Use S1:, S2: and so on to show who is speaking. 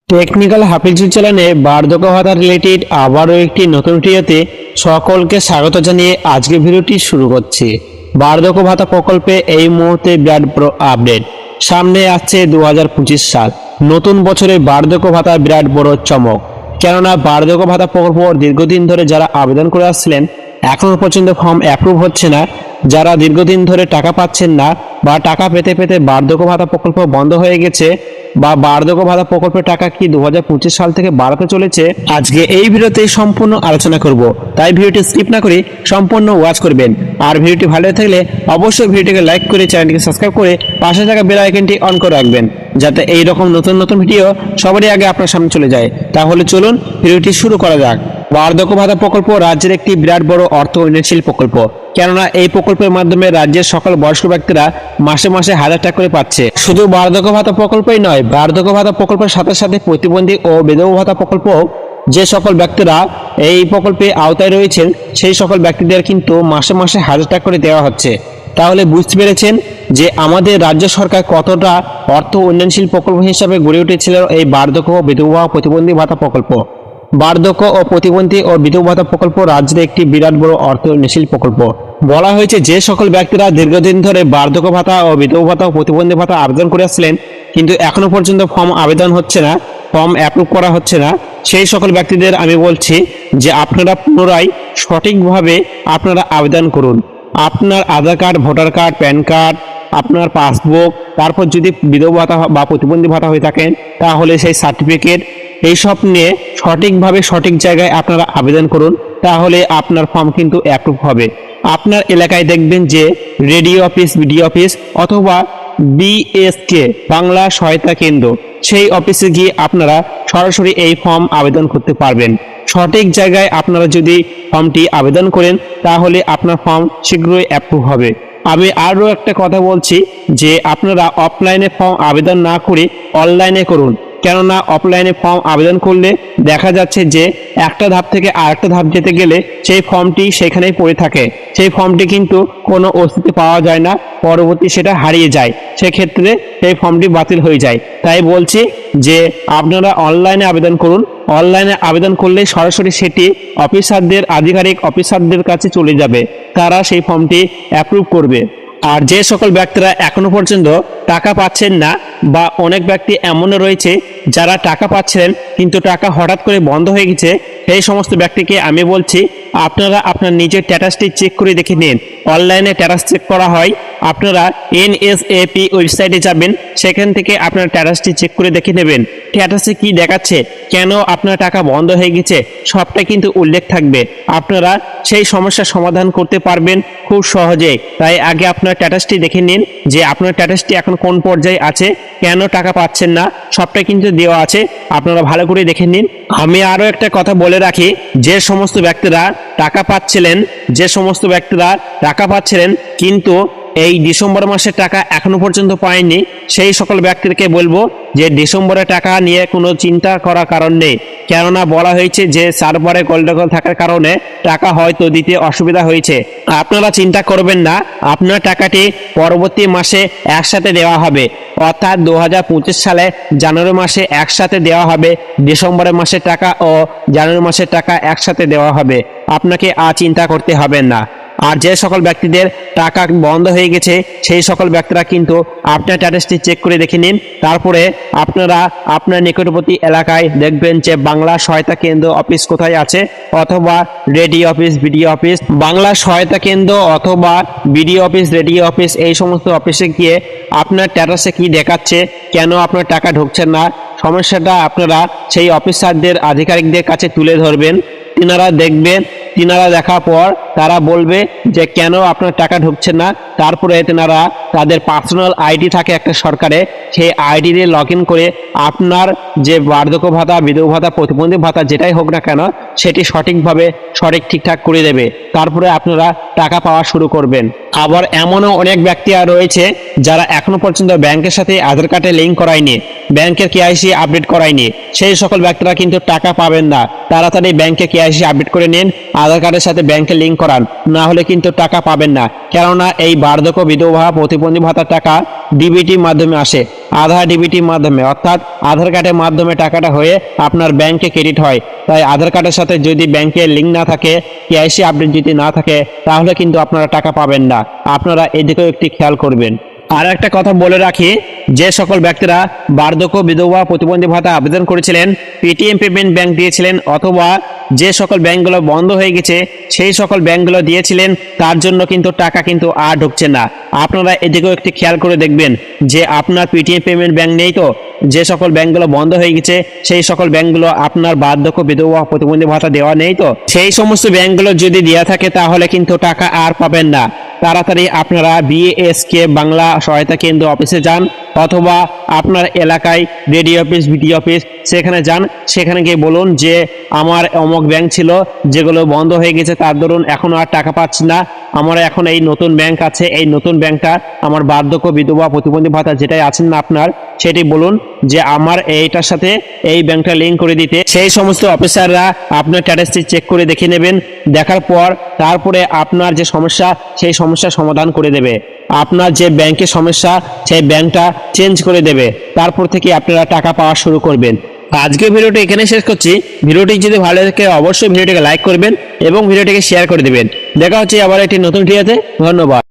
S1: Technical Hafizur চ্যানেলে বার্ধক্য ভাতা রিলেটেড আবারও একটি নতুন ভিডিওতে সকলকে স্বাগত জানিয়ে আজকের ভিডিওটি শুরু করছি। বার্ধক্য ভাতা প্রকল্পে এই মুহূর্তে বিরাট বড় আপডেট। সামনে আসছে 2025 সাল, নতুন বছরে বার্ধক্য ভাতা বিরাট বড় চমক। কেননা বার্ধক্য ভাতা প্রকল্প দীর্ঘদিন ধরে যারা আবেদন করে আসছিলেন এখনো পর্যন্ত ফর্ম অ্যাপ্রুভ হচ্ছে না, যারা দীর্ঘদিন ধরে টাকা পাচ্ছেন না বা টাকা পেতে পেতে বার্ধক্য ভাতা প্রকল্প বন্ধ হয়ে গেছে বা বার্ধক্য ভাতা প্রকল্পের টাকা কি 2025 সাল থেকে বাড়াতে চলেছে, আজকে এই ভিডিওতে সম্পূর্ণ আলোচনা করব। তাই ভিডিওটি স্কিপ না করে সম্পূর্ণ ওয়াচ করবেন। আর ভিডিওটি ভালো থাকলে অবশ্যই ভিডিওটিকে লাইক করে চ্যানেলটিকে সাবস্ক্রাইব করে পাশে থাকা বেল আইকনটি অন করে রাখবেন, যাতে এই রকম নতুন নতুন ভিডিও সবারই আগে আপনার সামনে চলে যায়। তাহলে চলুন ভিডিওটি শুরু করা যাক। বার্ধক্য ভাতা প্রকল্প রাজ্যের একটি বিরাট বড় অর্থ উন্নয়নশীল প্রকল্প। কেননা এই প্রকল্পের মাধ্যমে রাজ্যের সকল বয়স্ক ব্যক্তিরা মাসে মাসে 1000 টাকা করে পাচ্ছে। শুধু বার্ধক্য ভাতা প্রকল্পই নয়, বার্ধক্য ভাতা প্রকল্পের সাথে সাথে প্রতিবন্ধী ও বিধবা ভাতা প্রকল্প, যে সকল ব্যক্তিরা এই প্রকল্পে আওতায় রয়েছেন সেই সকল ব্যক্তিদের কিন্তু মাসে মাসে 1000 টাকা করে দেওয়া হচ্ছে। তাহলে বুঝতে পেরেছেন যে আমাদের রাজ্য সরকার কতটা অর্থ উন্নয়নশীল প্রকল্প হিসাবে গড়ে উঠেছিল এই বার্ধক্য ও বিধবা প্রতিবন্ধী ভাতা প্রকল্প। বার্ধক্য ও প্রতিবন্ধী ও বিধবা ভাতা প্রকল্প রাজ্যের একটি বিরাট বড় অর্থ উন্নয়নশীল প্রকল্প। বলা হয়েছে যে সকল ব্যক্তিরা দীর্ঘদিন ধরে বার্ধক্য ভাতা ও বিধবা ভাতা ও প্রতিবন্ধী ভাতা আবেদন করে আসছিলেন কিন্তু এখনো পর্যন্ত ফর্ম আবেদন হচ্ছে না, ফর্ম অ্যাপ্রুভ করা হচ্ছে না, সেই সকল ব্যক্তিদের আমি বলছি যে আপনারা পুনরায় সঠিকভাবে আপনারা আবেদন করুন। আপনার Aadhaar card, voter card, PAN card, আপনার পাসবুক, তারপর যদি বিধবা ভাতা বা প্রতিবন্ধী ভাতা হয়ে থাকেন তাহলে সেই সার্টিফিকেট, এইসব নিয়ে সঠিকভাবে সঠিক জায়গায় আপনারা আবেদন করুন। তাহলে আপনার ফর্ম কিন্তু অ্যাপ্রুভ হবে। আপনার এলাকায় দেখবেন যে রেডিও অফিস, বিডিও অফিস অথবা বিএসকে বাংলা সহায়তা কেন্দ্র, সেই অফিসে গিয়ে আপনারা সরাসরি এই ফর্ম আবেদন করতে পারবেন। সঠিক জায়গায় আপনারা যদি ফর্মটি আবেদন করেন তাহলে আপনার ফর্ম শীঘ্রই অ্যাপ্রুভ হবে। আমি আরও একটা কথা বলছি যে আপনারা অফলাইনে ফর্ম আবেদন না করে অনলাইনে করুন। কেননা অফলাইনে ফর্ম আবেদন করলে দেখা যাচ্ছে যে একটা ধাপ থেকে আরেকটা ধাপ যেতে গেলে সেই ফর্মটি সেখানেই পড়ে থাকে, সেই ফর্মটি কিন্তু কোনো অস্তিত্ব পাওয়া যায় না, পরবর্তী সেটা হারিয়ে যায়, সেক্ষেত্রে সেই ফর্মটি বাতিল হয়ে যায়। তাই বলছি যে আপনারা অনলাইনে আবেদন করুন। অনলাইনে আবেদন করলে সরাসরি সেটি অফিসারদের, আধিকারিক অফিসারদের কাছে চলে যাবে, তারা সেই ফর্মটি অ্যাপ্রুভ করবে। আর যে সকল ব্যক্তিরা এখনো পর্যন্ত টাকা পাচ্ছেন না বা অনেক ব্যক্তি এমনও রয়েছে যারা টাকা পাচ্ছেন কিন্তু টাকা হঠাৎ করে বন্ধ হয়ে গেছে, সেই সমস্ত ব্যক্তিকে আমি বলছি আপনারা আপনার নিজের স্ট্যাটাসটি চেক করে দেখে নিন। অনলাইনে স্ট্যাটাস চেক করা হয়, আপনারা NSAP ওয়েবসাইটে যাবেন, সেখান থেকে আপনার স্ট্যাটাসটি চেক করে দেখে নেবেন স্ট্যাটাসে কি দেখাচ্ছে, কেন আপনার টাকা বন্ধ হয়ে গেছে, সবটা কিন্তু উল্লেখ থাকবে। আপনারা সেই সমস্যার সমাধান করতে পারবেন খুব সহজেই। তাই আগে আপনার স্ট্যাটাসটি দেখে নিন যে আপনার স্ট্যাটাসটি এখন কোন পর্যায়ে আছে, কেন টাকা পাচ্ছেন না, সবটা কিন্তু দেওয়া আছে, আপনারা ভালো করে দেখে নিন। আমি আরও একটা কথা বলে রাখি, যে সমস্ত ব্যক্তিরা টাকা পাচ্ছিলেন কিন্তু এই ডিসেম্বর মাসের টাকা এখনো পর্যন্ত পায়নি, সেই সকল ব্যক্তিকে বলবো যে ডিসেম্বরের টাকা নিয়ে কোনো চিন্তা করার কারণ নেই। কেননা বলা হয়েছে যে সার্ভারে গন্ডগোল থাকার কারণে টাকা হয়তো দিতে অসুবিধা হয়েছে। আপনারা চিন্তা করবেন না, আপনার টাকাটি পরবর্তী মাসে একসাথে দেওয়া হবে, অর্থাৎ 2025 সালে জানুয়ারি মাসে একসাথে দেওয়া হবে, ডিসেম্বরের মাসের টাকা ও জানুয়ারি মাসের টাকা একসাথে দেওয়া হবে, আপনাকে আর চিন্তা করতে হবে না। আর যে সকল ব্যক্তিদের টাকা বন্ধ হয়ে গেছে সেই সকল ব্যক্তিরা কিন্তু আপনার স্ট্যাটাসটি চেক করে দেখে নিন। তারপরে আপনারা আপনার নিকটবর্তী এলাকায় দেখবেন যে বাংলা সহায়তা কেন্দ্র অফিস কোথায় আছে, অথবা radio office, BDO office, Bangla সহায়তা কেন্দ্র অথবা বিডিও অফিস, রেডিও অফিস, এই সমস্ত অফিসে গিয়ে আপনার স্ট্যাটাসে কি দেখাচ্ছে, কেন আপনার টাকা ঢুকছে না, সমস্যাটা আপনারা সেই অফিসারদের, আধিকারিকদের কাছে তুলে ধরবেন। তিনারা দেখবেন, তিনারা দেখার পর তারা বলবে যে কেন আপনার টাকা ঢুকছে না। তারপরে তেনারা তাদের পার্সোনাল আইডি থাকে একটা সরকারে, সেই আইডি দিয়ে লগ ইন করে আপনার যে বার্ধক্য ভাতা, বিধবা ভাতা, প্রতিবন্ধী ভাতা যেটাই হোক না কেন সেটি সঠিকভাবে ঠিকঠাক করে দেবে। তারপরে আপনারা টাকা পাওয়া শুরু করবেন। আবার এমনও অনেক ব্যক্তি রয়েছে যারা এখনো পর্যন্ত ব্যাংকের সাথে আধার কার্ডে লিঙ্ক করায়নি, ব্যাংকের কেআইসি আপডেট করায়নি, সেই সকল ব্যক্তিরা কিন্তু টাকা পাবেন না। তাড়াতাড়ি ব্যাংকে কেআইসি আপডেট করে নিন, আধার কার্ডের সাথে ব্যাংকে লিঙ্ক করান, না হলে কিন্তু টাকা পাবেন না। কেননা এই বার্ধক্য বিধবা প্রতিবন্ধী ভাতার টাকা ডিবিটির মাধ্যমে আসে, আধার ডিবিটির মাধ্যমে, অর্থাৎ আধার কার্ডের মাধ্যমে টাকাটা হয়ে আপনার ব্যাংকে ক্রেডিট হয়। তাই আধার কার্ডের সাথে যদি ব্যাংকের লিঙ্ক না থাকে, কেআইসি আপডেট যদি না থাকে, তাহলে কিন্তু আপনারা টাকা পাবেন না। আপনারা এদিকেও একটি খেয়াল করবেন। আর একটা কথা বলে রাখি, যে সকল ব্যক্তিরা বার্ধক্য বিধবা প্রতিবন্ধী ভাতা আবেদন করেছিলেন, পেটিএম পেমেন্ট ব্যাংক দিয়েছিলেন, অথবা যে সকল ব্যাংকগুলো বন্ধ হয়ে গেছে সেই সকল ব্যাংকগুলো দিয়েছিলেন, তার জন্য কিন্তু টাকা কিন্তু আর ঢুকছে না। আপনারা এদিকেও একটি খেয়াল করে দেখবেন যে আপনার পেটিএম পেমেন্ট ব্যাংক নেই তো, যে সকল ব্যাংকগুলো বন্ধ হয়ে গেছে সেই সকল ব্যাংকগুলো আপনার বার্ধক্য বিধবা প্রতিবন্ধী ভাতা দেওয়া নেই তো, সেই সমস্ত ব্যাংকগুলো যদি দেওয়া থাকে তাহলে কিন্তু টাকা আর পাবেন না। তাড়াতাড়ি আপনারা বিএসকে বাংলা সহায়তা কেন্দ্র অফিসে যান, অথবা আপনার এলাকায় রেডিও অফিস, বিডিও অফিস, সেখানে যান। সেখানে গিয়ে বলুন যে আমার অমুক ব্যাংক ছিল যেগুলো বন্ধ হয়ে গেছে, তার দরুন এখনো আর টাকা পাচ্ছি না, আমার এখন এই নতুন ব্যাংক আছে, এই নতুন ব্যাংকটা আমার বার্ধক্য বিধবা প্রতিবন্ধী ভাতা যেটাই আছেন না আপনার, সেটি বলুন যে আমার এইটার সাথে এই ব্যাংকটা লিঙ্ক করে দিতে। সেই সমস্ত অফিসাররা আপনার স্ট্যাটাসটি চেক করে দেখে নেবেন, দেখার পর তারপরে আপনার যে সমস্যা সেই সমস্যার সমাধান করে দেবে। আপনার যে ব্যাংকের সমস্যা সেই ব্যাংকটা চেঞ্জ করে দেবে, তারপর থেকে আপনারা টাকা পাওয়া শুরু করবেন। আজকের ভিডিওটি এখানে শেষ করছি। ভিডিওটি যদি ভালো লাগে অবশ্যই ভিডিওটিকে লাইক করবেন এবং ভিডিওটিকে শেয়ার করে দেবেন। দেখা হচ্ছে আবার একটি নতুন ভিডিওতে। ধন্যবাদ।